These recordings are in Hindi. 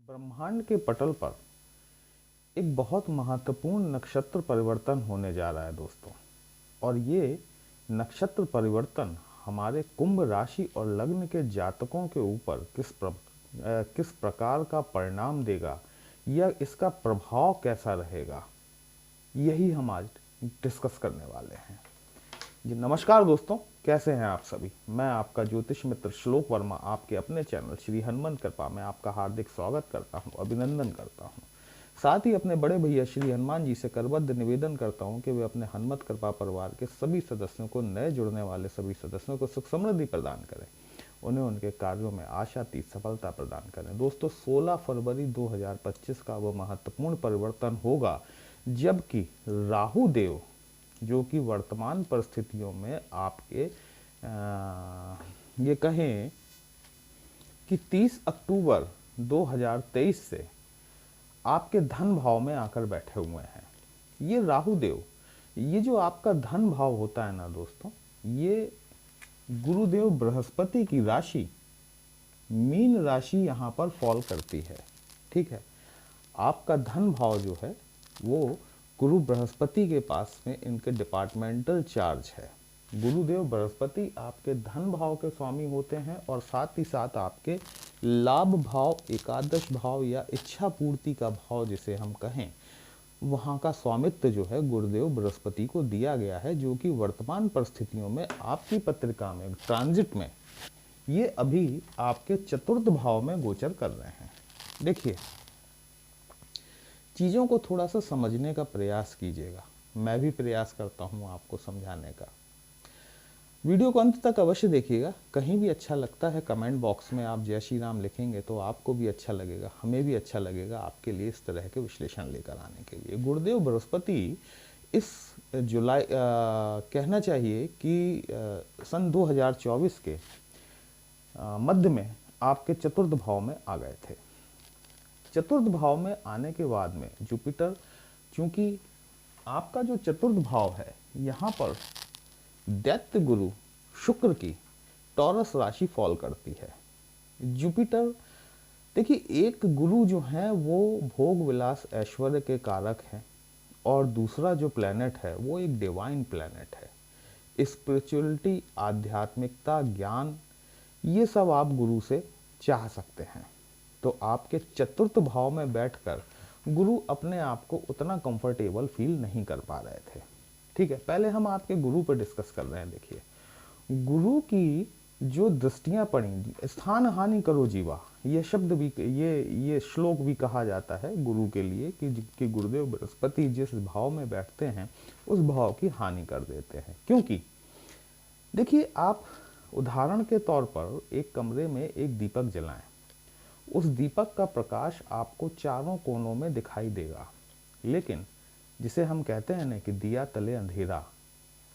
ब्रह्मांड के पटल पर एक बहुत महत्वपूर्ण नक्षत्र परिवर्तन होने जा रहा है दोस्तों। और ये नक्षत्र परिवर्तन हमारे कुंभ राशि और लग्न के जातकों के ऊपर किस प्रकार का परिणाम देगा या इसका प्रभाव कैसा रहेगा, यही हम आज डिस्कस करने वाले हैं। जी नमस्कार दोस्तों, कैसे हैं आप सभी। मैं आपका ज्योतिष मित्र श्लोक वर्मा आपके अपने चैनल श्री हनुमंत कृपा में आपका हार्दिक स्वागत करता हूं, अभिनंदन करता हूं। साथ ही अपने बड़े भैया श्री हनुमान जी से करबद्ध निवेदन करता हूं कि वे अपने हनुमत कृपा परिवार के सभी सदस्यों को, नए जुड़ने वाले सभी सदस्यों को सुख समृद्धि प्रदान करें, उन्हें उनके कार्यों में आशातीत सफलता प्रदान करें। दोस्तों 16 फरवरी 2025 का वह महत्वपूर्ण परिवर्तन होगा जबकि राहु देव, जो कि वर्तमान परिस्थितियों में आपके ये कहें कि 30 अक्टूबर 2023 से आपके धन भाव में आकर बैठे हुए हैं। ये राहु देव, ये जो आपका धन भाव होता है ना दोस्तों, ये गुरुदेव बृहस्पति की राशि मीन राशि यहाँ पर फॉल करती है। ठीक है, आपका धन भाव जो है वो गुरु बृहस्पति के पास में इनके डिपार्टमेंटल चार्ज है। गुरुदेव बृहस्पति आपके धन भाव के स्वामी होते हैं और साथ ही साथ आपके लाभ भाव, एकादश भाव या इच्छा पूर्ति का भाव जिसे हम कहें, वहाँ का स्वामित्व जो है गुरुदेव बृहस्पति को दिया गया है, जो कि वर्तमान परिस्थितियों में आपकी पत्रिका में ट्रांजिट में ये अभी आपके चतुर्थ भाव में गोचर कर रहे हैं। देखिए, चीज़ों को थोड़ा सा समझने का प्रयास कीजिएगा। मैं भी प्रयास करता हूँ आपको समझाने का। वीडियो को अंत तक अवश्य देखिएगा। कहीं भी अच्छा लगता है कमेंट बॉक्स में आप जय श्री राम लिखेंगे तो आपको भी अच्छा लगेगा, हमें भी अच्छा लगेगा आपके लिए इस तरह के विश्लेषण लेकर आने के लिए। गुरुदेव बृहस्पति इस जुलाई कहना चाहिए कि सन 2024 के मध्य में आपके चतुर्थ भाव में आ गए थे। चतुर्थ भाव में आने के बाद में जुपिटर, चूंकि आपका जो चतुर्थ भाव है यहाँ पर दैत्य गुरु शुक्र की टॉरस राशि फॉल करती है। जुपिटर, देखिए, एक गुरु जो है वो भोग विलास ऐश्वर्य के कारक हैं और दूसरा जो प्लैनेट है वो एक डिवाइन प्लैनेट है। स्पिरिचुअलिटी, आध्यात्मिकता, ज्ञान, ये सब आप गुरु से चाह सकते हैं। तो आपके चतुर्थ भाव में बैठकर गुरु अपने आप को उतना कंफर्टेबल फील नहीं कर पा रहे थे। ठीक है, पहले हम आपके गुरु पर डिस्कस कर रहे हैं। देखिए, गुरु की जो दृष्टियां पड़ी, स्थान हानि करो जीवा, ये शब्द भी, ये श्लोक भी कहा जाता है गुरु के लिए कि गुरुदेव बृहस्पति जिस भाव में बैठते हैं उस भाव की हानि कर देते हैं। क्योंकि देखिए, आप उदाहरण के तौर पर एक कमरे में एक दीपक जलाएं, उस दीपक का प्रकाश आपको चारों कोनों में दिखाई देगा, लेकिन जिसे हम कहते हैं ना कि दिया तले अंधेरा,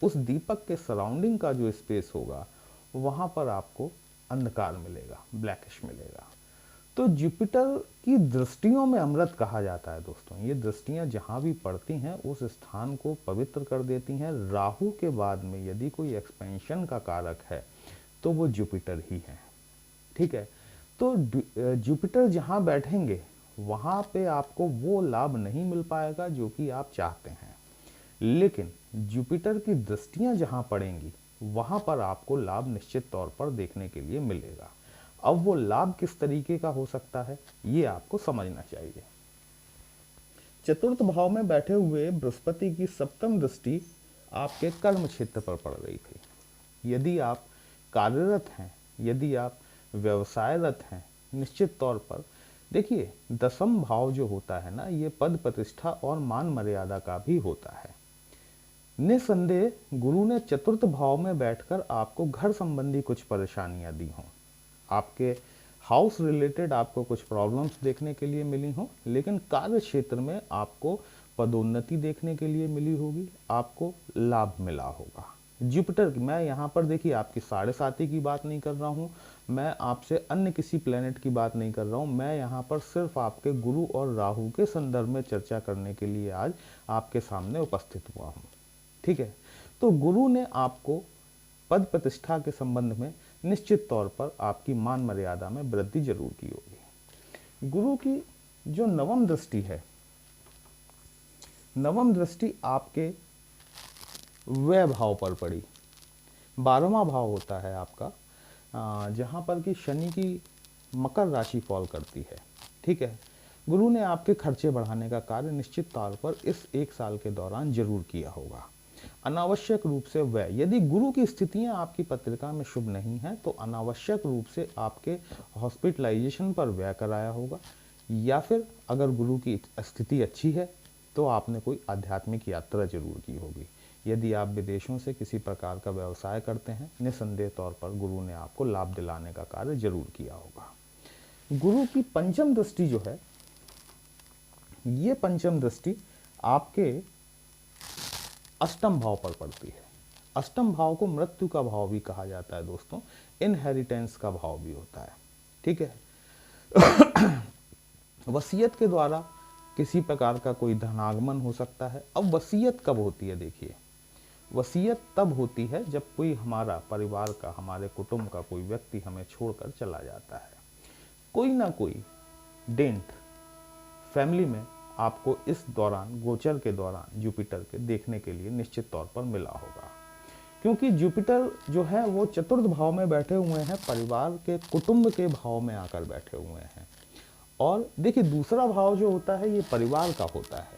उस दीपक के सराउंडिंग का जो स्पेस होगा वहाँ पर आपको अंधकार मिलेगा, ब्लैकिश मिलेगा। तो जुपिटर की दृष्टियों में अमृत कहा जाता है दोस्तों। ये दृष्टियाँ जहाँ भी पड़ती हैं उस स्थान को पवित्र कर देती हैं। राहु के बाद में यदि कोई एक्सपेंशन का कारक है तो वो जुपिटर ही है। ठीक है, तो जुपिटर जहाँ बैठेंगे वहाँ पे आपको वो लाभ नहीं मिल पाएगा जो कि आप चाहते हैं, लेकिन जुपिटर की दृष्टियाँ जहाँ पड़ेंगी वहाँ पर आपको लाभ निश्चित तौर पर देखने के लिए मिलेगा। अब वो लाभ किस तरीके का हो सकता है ये आपको समझना चाहिए। चतुर्थ भाव में बैठे हुए बृहस्पति की सप्तम दृष्टि आपके कर्म क्षेत्र पर पड़ रही थी। यदि आप कार्यरत हैं, यदि आप व्यवसायरत हैं, निश्चित तौर पर देखिए, दसम भाव जो होता है ना, ये पद प्रतिष्ठा और मान मर्यादा का भी होता है। निसंदेह गुरु ने चतुर्थ भाव में बैठकर आपको घर संबंधी कुछ परेशानियां दी हों, आपके हाउस रिलेटेड आपको कुछ प्रॉब्लम्स देखने के लिए मिली हों, लेकिन कार्य क्षेत्र में आपको पदोन्नति देखने के लिए मिली होगी, आपको लाभ मिला होगा। जुपिटर की, मैं यहाँ पर देखिए आपकी 7.5 की बात नहीं कर रहा हूँ, मैं आपसे अन्य किसी प्लेनेट की बात नहीं कर रहा हूँ, मैं यहाँ पर सिर्फ आपके गुरु और राहु के संदर्भ में चर्चा करने के लिए आज आपके सामने उपस्थित हुआ हूँ। ठीक है, तो गुरु ने आपको पद प्रतिष्ठा के संबंध में निश्चित तौर पर आपकी मान मर्यादा में वृद्धि जरूर की होगी। गुरु की जो नवम दृष्टि है, नवम दृष्टि आपके व्यय भाव पर पड़ी। 12वां भाव होता है आपका जहाँ पर कि शनि की मकर राशि फॉल करती है, ठीक है। गुरु ने आपके खर्चे बढ़ाने का कार्य निश्चित तौर पर इस 1 साल के दौरान जरूर किया होगा। अनावश्यक रूप से व्यय, यदि गुरु की स्थितियां आपकी पत्रिका में शुभ नहीं है तो अनावश्यक रूप से आपके हॉस्पिटलाइजेशन पर व्यय कराया होगा, या फिर अगर गुरु की स्थिति अच्छी है तो आपने कोई आध्यात्मिक यात्रा जरूर की होगी। यदि आप विदेशों से किसी प्रकार का व्यवसाय करते हैं, निसंदेह तौर पर गुरु ने आपको लाभ दिलाने का कार्य जरूर किया होगा। गुरु की पंचम दृष्टि जो है, ये पंचम दृष्टि आपके अष्टम भाव पर पड़ती है। अष्टम भाव को मृत्यु का भाव भी कहा जाता है दोस्तों, इनहेरिटेंस का भाव भी होता है, ठीक है। वसीयत के द्वारा किसी प्रकार का कोई धनागमन हो सकता है। अब वसीयत कब होती है, देखिए वसीयत तब होती है जब कोई हमारा परिवार का, हमारे कुटुंब का कोई व्यक्ति हमें छोड़कर चला जाता है। कोई ना कोई डेंट फैमिली में आपको इस दौरान, गोचर के दौरान जुपिटर के देखने के लिए निश्चित तौर पर मिला होगा, क्योंकि जुपिटर जो है वो चतुर्थ भाव में बैठे हुए हैं, परिवार के, कुटुंब के भाव में आकर बैठे हुए हैं। और देखिए दूसरा भाव जो होता है ये परिवार का होता है,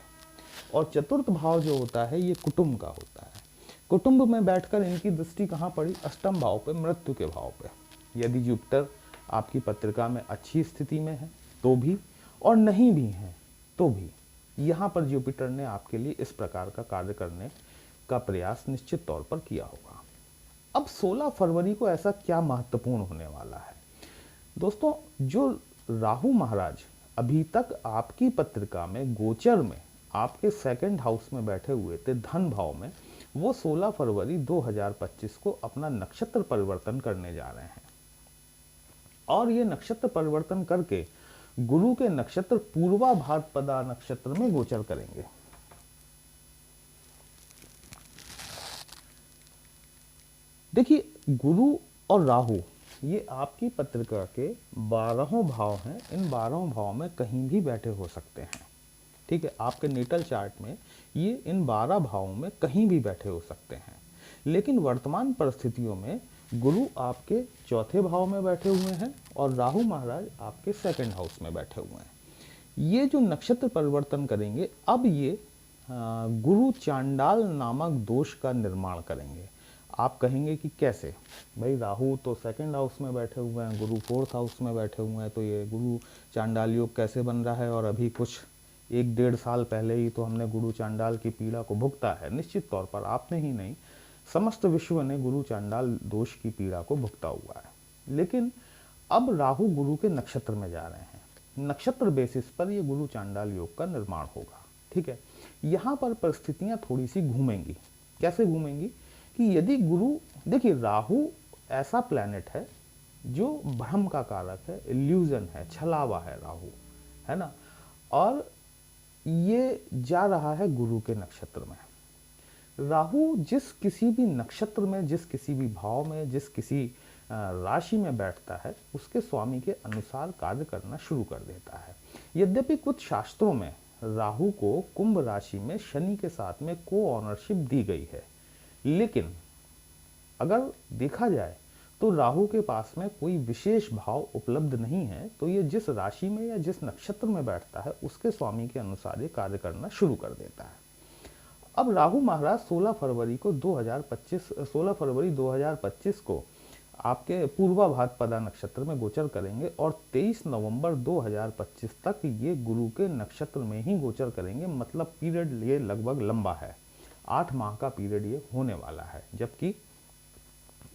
और चतुर्थ भाव जो होता है ये कुटुंब का होता है। कुटुंब में बैठकर इनकी दृष्टि कहाँ पड़ी, अष्टम भाव पे, मृत्यु के भाव पे। यदि जुपिटर आपकी पत्रिका में अच्छी स्थिति में है तो भी, और नहीं भी है तो भी, यहाँ पर जुपिटर ने आपके लिए इस प्रकार का कार्य करने का प्रयास निश्चित तौर पर किया होगा। अब 16 फरवरी को ऐसा क्या महत्वपूर्ण होने वाला है दोस्तों, जो राहु महाराज अभी तक आपकी पत्रिका में गोचर में आपके सेकंड हाउस में बैठे हुए थे, धन भाव में, वो 16 फरवरी 2025 को अपना नक्षत्र परिवर्तन करने जा रहे हैं। और ये नक्षत्र परिवर्तन करके गुरु के नक्षत्र पूर्वा भाद्रपदा नक्षत्र में गोचर करेंगे। देखिए गुरु और राहु ये आपकी पत्रिका के 12 भाव हैं। इन 12 भाव में कहीं भी बैठे हो सकते हैं, ठीक है। आपके नेटल चार्ट में ये इन 12 भावों में कहीं भी बैठे हो सकते हैं, लेकिन वर्तमान परिस्थितियों में गुरु आपके चौथे भाव में बैठे हुए हैं और राहु महाराज आपके सेकंड हाउस में बैठे हुए हैं। ये जो नक्षत्र परिवर्तन करेंगे, अब ये गुरु चांडाल नामक दोष का निर्माण करेंगे। आप कहेंगे कि कैसे भाई, राहु तो सेकंड हाउस में बैठे हुए हैं, गुरु फोर्थ हाउस में बैठे हुए हैं, तो ये गुरु चांडाल योग कैसे बन रहा है, और अभी कुछ 1-1.5 साल पहले ही तो हमने गुरु चांडाल की पीड़ा को भुगता है। निश्चित तौर पर आपने ही नहीं, समस्त विश्व ने गुरु चांडाल दोष की पीड़ा को भुगता हुआ है। लेकिन अब राहु गुरु के नक्षत्र में जा रहे हैं, नक्षत्र बेसिस पर ये गुरु चांडाल योग का निर्माण होगा, ठीक है। यहाँ पर परिस्थितियाँ थोड़ी सी घूमेंगी। कैसे घूमेंगी कि यदि गुरु, देखिए राहु ऐसा प्लैनेट है जो भ्रम का कारक है, इल्यूजन है, छलावा है राहु, है ना। और ये जा रहा है गुरु के नक्षत्र में। राहु जिस किसी भी नक्षत्र में, जिस किसी भी भाव में, जिस किसी राशि में बैठता है, उसके स्वामी के अनुसार कार्य करना शुरू कर देता है। यद्यपि कुछ शास्त्रों में राहु को कुंभ राशि में शनि के साथ में को ऑनरशिप दी गई है, लेकिन अगर देखा जाए तो राहु के पास में कोई विशेष भाव उपलब्ध नहीं है, तो ये जिस राशि में या जिस नक्षत्र में बैठता है उसके स्वामी के अनुसार ये कार्य करना शुरू कर देता है। अब राहु महाराज 16 फरवरी 2025 को आपके पूर्वा भाद्रपदा नक्षत्र में गोचर करेंगे और 23 नवंबर 2025 तक ये गुरु के नक्षत्र में ही गोचर करेंगे। मतलब पीरियड ये लगभग लंबा है, 8 माह का पीरियड ये होने वाला है, जबकि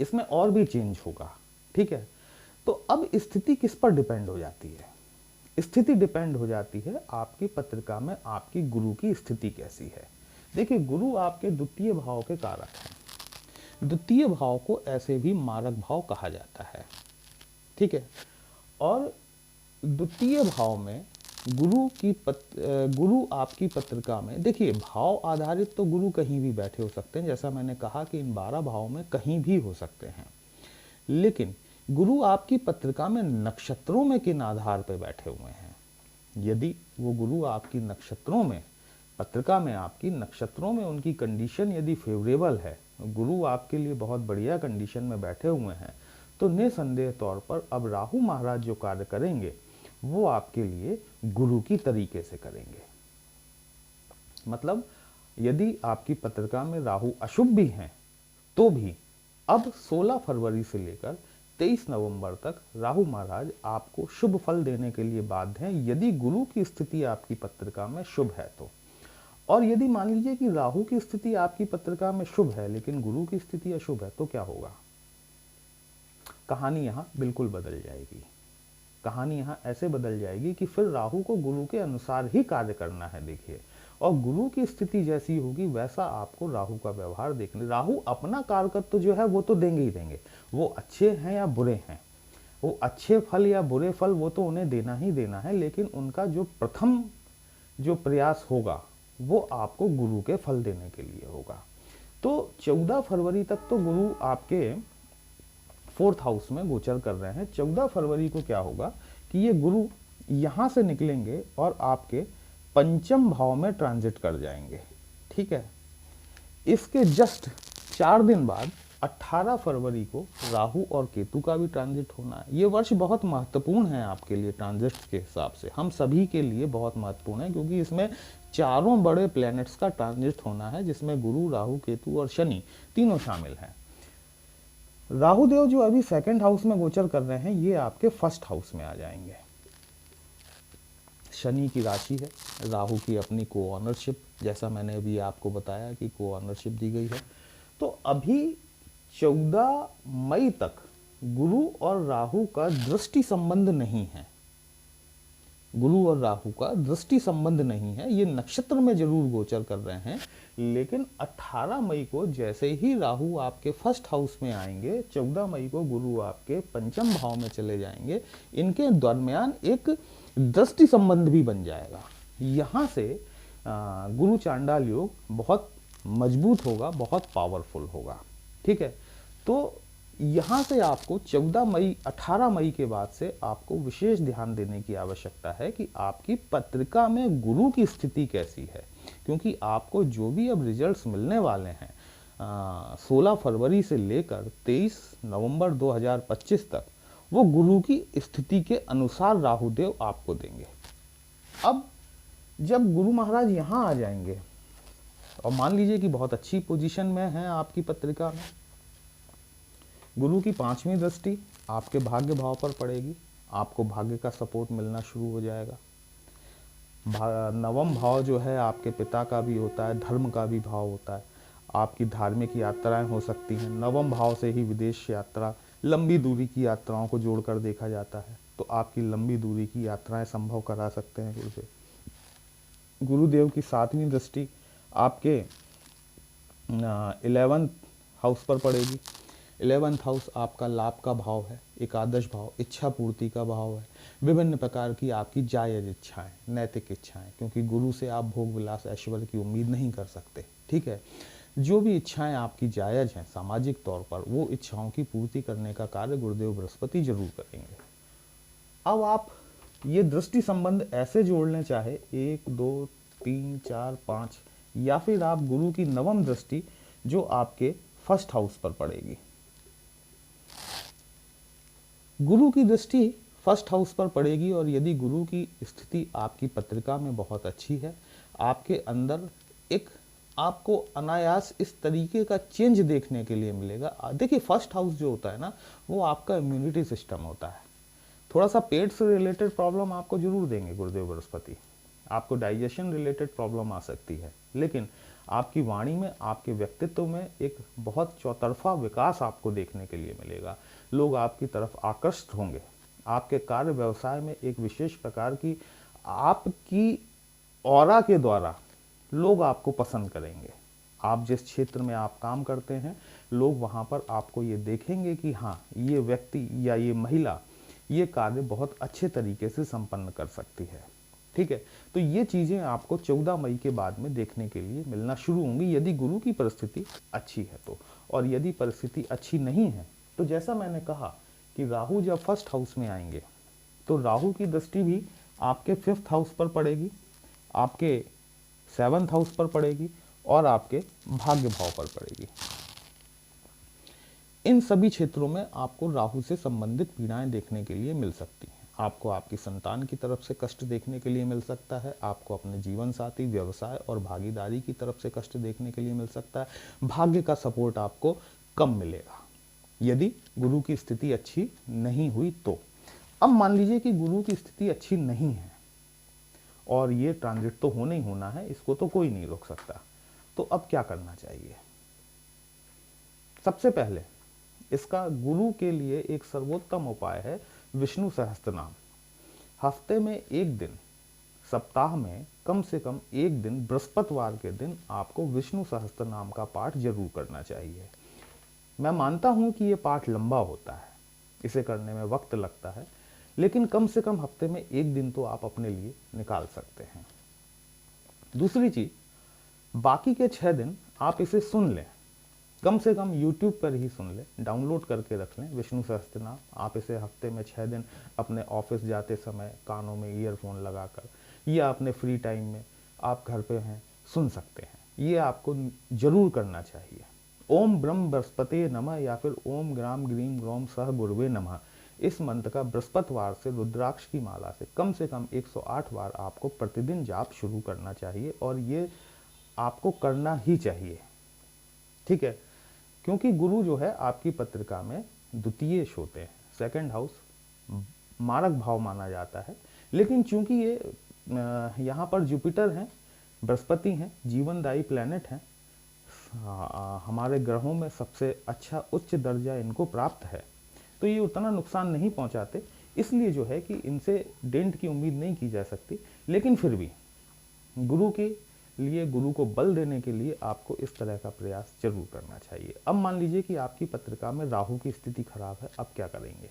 इसमें और भी चेंज होगा, ठीक है। तो अब स्थिति किस पर डिपेंड हो जाती है? स्थिति डिपेंड हो जाती है आपकी पत्रिका में आपकी गुरु की स्थिति कैसी है। देखिए गुरु आपके द्वितीय भाव के कारक हैं। द्वितीय भाव को ऐसे भी मारक भाव कहा जाता है, ठीक है। और द्वितीय भाव में गुरु आपकी पत्रिका में, देखिए भाव आधारित तो गुरु कहीं भी बैठे हो सकते हैं, जैसा मैंने कहा कि इन 12 भावों में कहीं भी हो सकते हैं, लेकिन गुरु आपकी पत्रिका में नक्षत्रों में किन आधार पर बैठे हुए हैं, यदि वो गुरु आपकी नक्षत्रों में, पत्रिका में आपकी नक्षत्रों में उनकी कंडीशन यदि फेवरेबल है, गुरु आपके लिए बहुत बढ़िया कंडीशन में बैठे हुए हैं, तो निसंदेह तौर पर अब राहु महाराज जो कार्य करेंगे वो आपके लिए गुरु की तरीके से करेंगे। मतलब यदि आपकी पत्रिका में राहु अशुभ भी हैं तो भी अब 16 फरवरी से लेकर 23 नवंबर तक राहु महाराज आपको शुभ फल देने के लिए बाध्य हैं, यदि गुरु की स्थिति आपकी पत्रिका में शुभ है तो। और यदि मान लीजिए कि राहु की स्थिति आपकी पत्रिका में शुभ है लेकिन गुरु की स्थिति अशुभ है, तो क्या होगा? कहानी यहां बिल्कुल बदल जाएगी। कहानी यहां ऐसे बदल जाएगी कि फिर राहु को गुरु के अनुसार ही कार्य करना है। देखिए, और गुरु की स्थिति जैसी होगी वैसा आपको राहु का व्यवहार देखने, राहु अपना कारकत्व जो है वो तो देंगे ही देंगे, वो अच्छे हैं या बुरे हैं, वो अच्छे फल या बुरे फल वो तो उन्हें देना ही देना है, लेकिन उनका जो प्रथम जो प्रयास होगा वो आपको गुरु के फल देने के लिए होगा। तो 14 फरवरी तक तो गुरु आपके 4th हाउस में गोचर कर रहे हैं। 14 फरवरी को क्या होगा कि ये गुरु यहां से निकलेंगे और आपके पंचम भाव में ट्रांजिट कर जाएंगे। ठीक है, इसके जस्ट 4 दिन बाद 18 फरवरी को राहु और केतु का भी ट्रांजिट होना है। ये वर्ष बहुत महत्वपूर्ण है आपके लिए ट्रांजिट के हिसाब से, हम सभी के लिए बहुत महत्वपूर्ण है, क्योंकि इसमें चारों बड़े प्लैनेट्स का ट्रांजिट होना है, जिसमें गुरु, राहु, केतु और शनि तीनों शामिल हैं। राहु देव जो अभी 2nd हाउस में गोचर कर रहे हैं, ये आपके 1st हाउस में आ जाएंगे। शनि की राशि है, राहु की अपनी को ऑनरशिप, जैसा मैंने अभी आपको बताया कि को ऑनरशिप दी गई है। तो अभी 14 मई तक गुरु और राहु का दृष्टि संबंध नहीं है, गुरु और राहु का दृष्टि संबंध नहीं है, ये नक्षत्र में जरूर गोचर कर रहे हैं, लेकिन 18 मई को जैसे ही राहु आपके 1st हाउस में आएंगे, 14 मई को गुरु आपके पंचम भाव में चले जाएंगे, इनके दरमियान एक दृष्टि संबंध भी बन जाएगा। यहां से गुरु चांडाल योग बहुत मजबूत होगा, बहुत पावरफुल होगा। ठीक है, तो यहां से आपको 18 मई के बाद से आपको विशेष ध्यान देने की आवश्यकता है कि आपकी पत्रिका में गुरु की स्थिति कैसी है, क्योंकि आपको जो भी अब रिजल्ट्स मिलने वाले हैं 16 फरवरी से लेकर 23 नवंबर 2025 तक, वो गुरु की स्थिति के अनुसार राहुदेव आपको देंगे। अब जब गुरु महाराज यहां आ जाएंगे और मान लीजिए कि बहुत अच्छी पोजीशन में है आपकी पत्रिका में, गुरु की 5वीं दृष्टि आपके भाग्य भाव पर पड़ेगी, आपको भाग्य का सपोर्ट मिलना शुरू हो जाएगा। 9वां भाव जो है आपके पिता का भी होता है, धर्म का भी भाव होता है, आपकी धार्मिक यात्राएं हो सकती हैं। 9वां भाव से ही विदेश यात्रा, लंबी दूरी की यात्राओं को जोड़कर देखा जाता है, तो आपकी लंबी दूरी की यात्राएं संभव करा सकते हैं गुरुदेव। गुरुदेव की 7वीं दृष्टि आपके 11th हाउस पर पड़ेगी। 11th हाउस आपका लाभ का भाव है, एकादश भाव, इच्छा पूर्ति का भाव है, विभिन्न प्रकार की आपकी जायज इच्छाएं, नैतिक इच्छाएं, क्योंकि गुरु से आप भोग विलास ऐश्वर्य की उम्मीद नहीं कर सकते। ठीक है, जो भी इच्छाएं आपकी जायज हैं सामाजिक तौर पर, वो इच्छाओं की पूर्ति करने का कार्य गुरुदेव बृहस्पति जरूर करेंगे। अब आप ये दृष्टि संबंध ऐसे जोड़ने चाहे 1 2 3 4 5, या फिर आप गुरु की 9वीं दृष्टि जो आपके 1st हाउस पर पड़ेगी। गुरु की दृष्टि 1st हाउस पर पड़ेगी, और यदि गुरु की स्थिति आपकी पत्रिका में बहुत अच्छी है, आपके अंदर एक आपको अनायास इस तरीके का चेंज देखने के लिए मिलेगा। देखिए, 1st हाउस जो होता है ना, वो आपका इम्यूनिटी सिस्टम होता है। थोड़ा सा पेट से रिलेटेड प्रॉब्लम आपको जरूर देंगे गुरुदेव बृहस्पति, आपको डाइजेशन रिलेटेड प्रॉब्लम आ सकती है, लेकिन आपकी वाणी में, आपके व्यक्तित्व में एक बहुत चौतरफा विकास आपको देखने के लिए मिलेगा। लोग आपकी तरफ आकर्षित होंगे, आपके कार्य व्यवसाय में एक विशेष प्रकार की आपकी ऑरा के द्वारा लोग आपको पसंद करेंगे। आप जिस क्षेत्र में आप काम करते हैं, लोग वहाँ पर आपको ये देखेंगे कि हाँ, ये व्यक्ति या ये महिला ये कार्य बहुत अच्छे तरीके से संपन्न कर सकती है। ठीक है, तो ये चीज़ें आपको 14 मई के बाद में देखने के लिए मिलना शुरू होंगी, यदि गुरु की परिस्थिति अच्छी है तो। और यदि परिस्थिति अच्छी नहीं है तो जैसा मैंने कहा कि राहु जब 1st हाउस में आएंगे तो राहु की दृष्टि भी आपके 5th हाउस पर पड़ेगी, आपके 7th हाउस पर पड़ेगी और आपके भाग्य भाव पर पड़ेगी। इन सभी क्षेत्रों में आपको राहु से संबंधित पीड़ाएं देखने के लिए मिल सकती हैं। आपको आपकी संतान की तरफ से कष्ट देखने के लिए मिल सकता है, आपको अपने जीवन साथी, व्यवसाय और भागीदारी की तरफ से कष्ट देखने के लिए मिल सकता है। भाग्य का सपोर्ट आपको कम मिलेगा यदि गुरु की स्थिति अच्छी नहीं हुई तो। अब मान लीजिए कि गुरु की स्थिति अच्छी नहीं है और ये ट्रांजिट तो होना ही होना है, इसको तो कोई नहीं रोक सकता, तो अब क्या करना चाहिए? सबसे पहले इसका गुरु के लिए एक सर्वोत्तम उपाय है विष्णु सहस्त्रनाम। हफ्ते में एक दिन, सप्ताह में कम से कम एक दिन, बृहस्पतिवार के दिन आपको विष्णु सहस्त्रनाम का पाठ जरूर करना चाहिए। मैं मानता हूं कि ये पाठ लंबा होता है, इसे करने में वक्त लगता है, लेकिन कम से कम हफ्ते में एक दिन तो आप अपने लिए निकाल सकते हैं। दूसरी चीज, बाकी के 6 दिन आप इसे सुन लें, कम से कम YouTube पर ही सुन लें, डाउनलोड करके रख लें विष्णु सहस्त्रनाम। आप इसे हफ्ते में 6 दिन अपने ऑफिस जाते समय कानों में ईयरफोन लगाकर या अपने फ्री टाइम में आप घर पे हैं सुन सकते हैं। ये आपको जरूर करना चाहिए। ओम ब्रह्म बृहस्पते नमः या फिर ओम ग्राम ग्रीम ग्रोम सह गुरुवे नमः, इस मंत्र का बृहस्पतिवार से रुद्राक्ष की माला से कम 108 बार आपको प्रतिदिन जाप शुरू करना चाहिए और ये आपको करना ही चाहिए, ठीक है? क्योंकि गुरु जो है आपकी पत्रिका में द्वितीय होते हैं, 2nd हाउस मारक भाव माना जाता है, लेकिन चूंकि ये यहाँ पर जुपिटर हैं, बृहस्पति हैं, जीवनदायी प्लैनेट हैं, हमारे ग्रहों में सबसे अच्छा उच्च दर्जा इनको प्राप्त है, तो ये उतना नुकसान नहीं पहुंचाते। इसलिए जो है कि इनसे डेंट की उम्मीद नहीं की जा सकती, लेकिन फिर भी गुरु के लिए, गुरु को बल देने के लिए आपको इस तरह का प्रयास जरूर करना चाहिए। अब मान लीजिए कि आपकी पत्रिका में राहु की स्थिति खराब है, अब क्या करेंगे?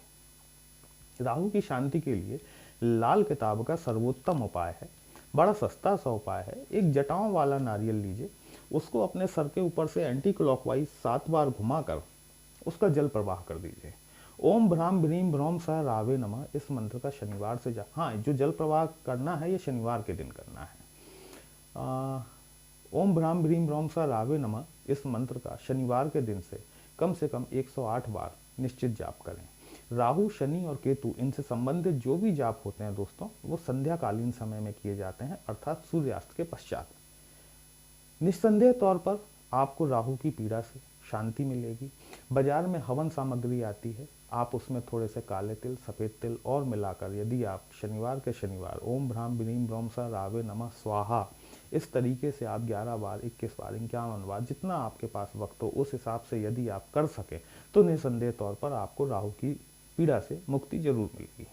राहु की शांति के लिए लाल किताब का सर्वोत्तम उपाय है, बड़ा सस्ता सा उपाय है। एक जटाओं वाला नारियल लीजिए, उसको अपने सर के ऊपर से एंटी क्लॉकवाइज 7 बार घुमाकर उसका जल प्रवाह कर दीजिए। ओम भ्राम भ्रीम भ्रौम सह रावे नमः, इस मंत्र का शनिवार से हाँ, जो जल प्रवाह करना है ये शनिवार के दिन करना है। ओम भ्राम भ्रीम भ्रौम सह रावे नमः, इस मंत्र का शनिवार के दिन से कम 108 बार निश्चित जाप करें। राहु, शनि और केतु, इनसे संबंधित जो भी जाप होते हैं दोस्तों, वो संध्याकालीन समय में किए जाते हैं, अर्थात सूर्यास्त के पश्चात। निस्संदेह तौर पर आपको राहु की पीड़ा से शांति मिलेगी। बाजार में हवन सामग्री आती है, आप उसमें थोड़े से काले तिल, सफ़ेद तिल और मिलाकर यदि आप शनिवार के शनिवार ओम भ्राम भ्रीम भ्रौम सह रावे नमः स्वाहा, इस तरीके से आप 11 बार, 21 बार, 51 बार, जितना आपके पास वक्त हो उस हिसाब से यदि आप कर सकें तो निस्संदेह तौर पर आपको राहु की पीड़ा से मुक्ति जरूर मिलेगी।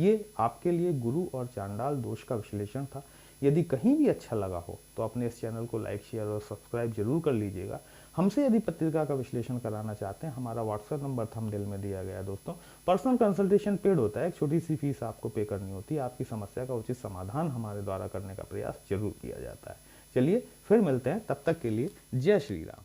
ये आपके लिए गुरु और चांडाल दोष का विश्लेषण था। यदि कहीं भी अच्छा लगा हो तो अपने इस चैनल को लाइक, शेयर और सब्सक्राइब जरूर कर लीजिएगा। हमसे यदि पत्रिका का विश्लेषण कराना चाहते हैं, हमारा व्हाट्सएप नंबर थंबनेल में दिया गया है दोस्तों। पर्सनल कंसल्टेशन पेड होता है, एक छोटी सी फीस आपको पे करनी होती है। आपकी समस्या का उचित समाधान हमारे द्वारा करने का प्रयास जरूर किया जाता है। चलिए फिर मिलते हैं, तब तक के लिए जय श्री राम।